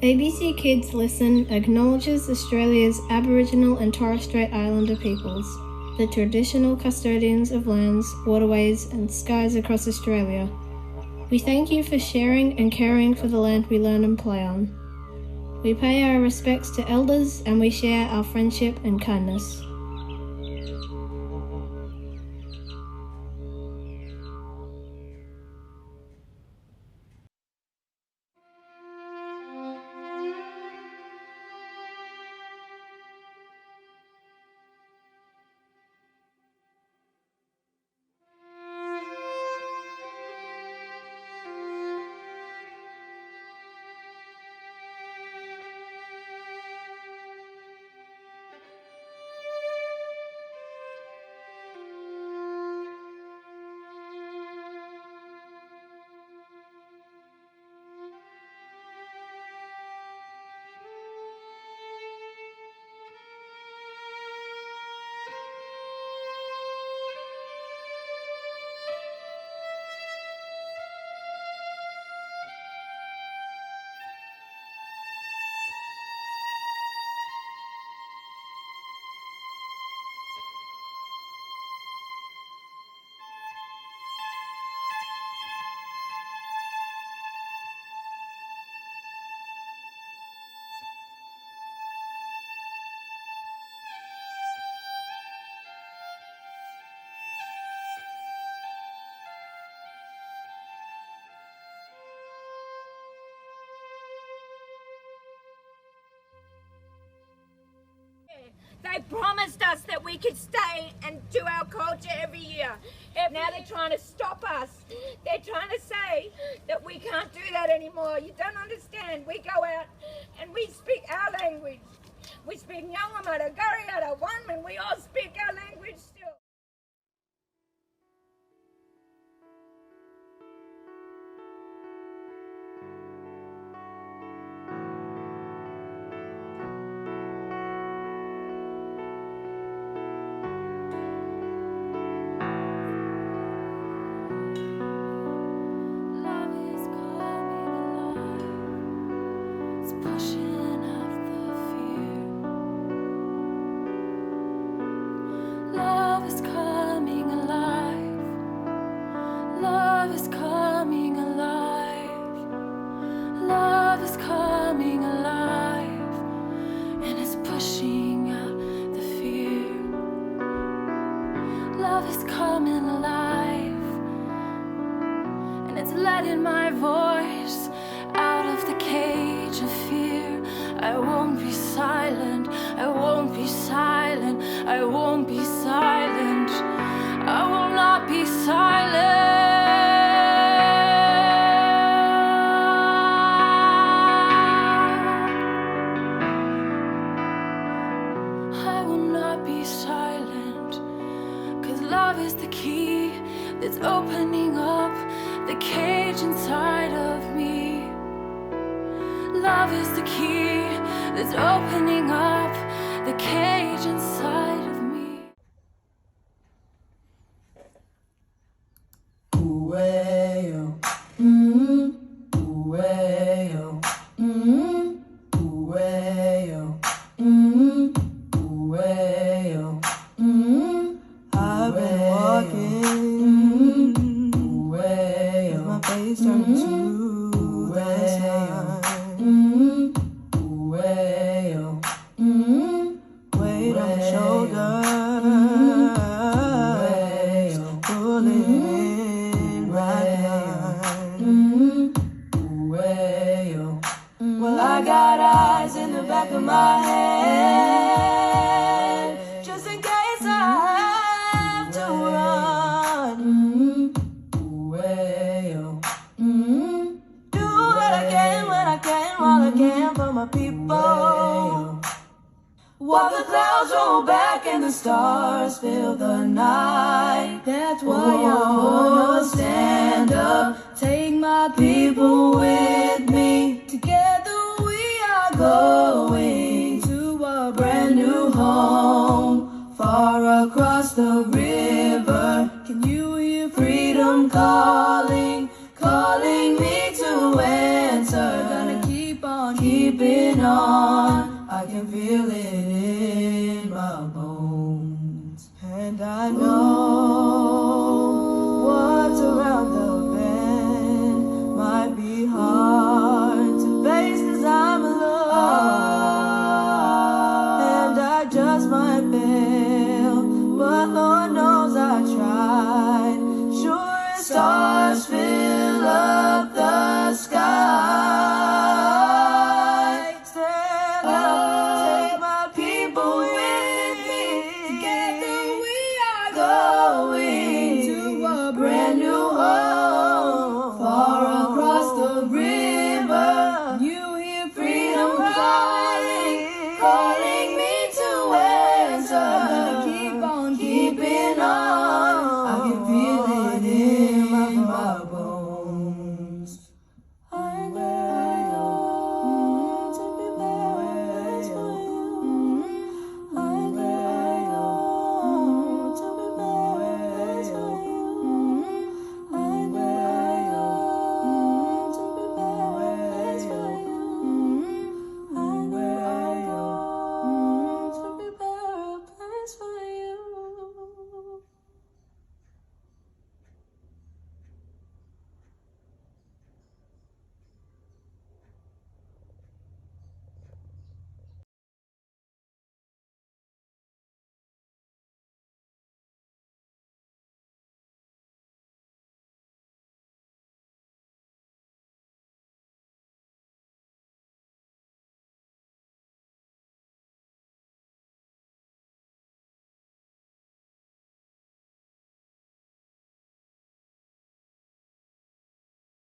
ABC Kids Listen acknowledges Australia's Aboriginal and Torres Strait Islander peoples, the traditional custodians of lands, waterways and skies across Australia. We thank you for sharing and caring for the land we learn and play on. We pay our respects to elders and we share our friendship and kindness. They promised us that we could stay and do our culture every year. Now they're trying to stop us. They're trying to say that we can't do that anymore. You don't understand. We go out and we speak our language. We speak Nyangumara, Gariada, Wanman. We all speak our language still. Letting my voice out of the cage of fear. I won't be silent, I won't be silent, I won't be silent, I will not be silent. I will not be silent, 'cause love is the key that's opening up the cage inside of me. Love is the key that's opening up the cage inside of me. Ooh-way-oh, ooh-way-oh, ooh-way-oh, ooh-way-oh, I've been walking, my face turning to weight on my shoulder, pulling in right behind. Well, I got eyes in the back of my head, just in case I have to run. Do what I can when I can, while I can for my people. While the clouds roll back and the stars fill the night, that's why I'm gonna stand up, take my people with me. Together we are going to a brand new home, far across the river. Can you hear freedom call?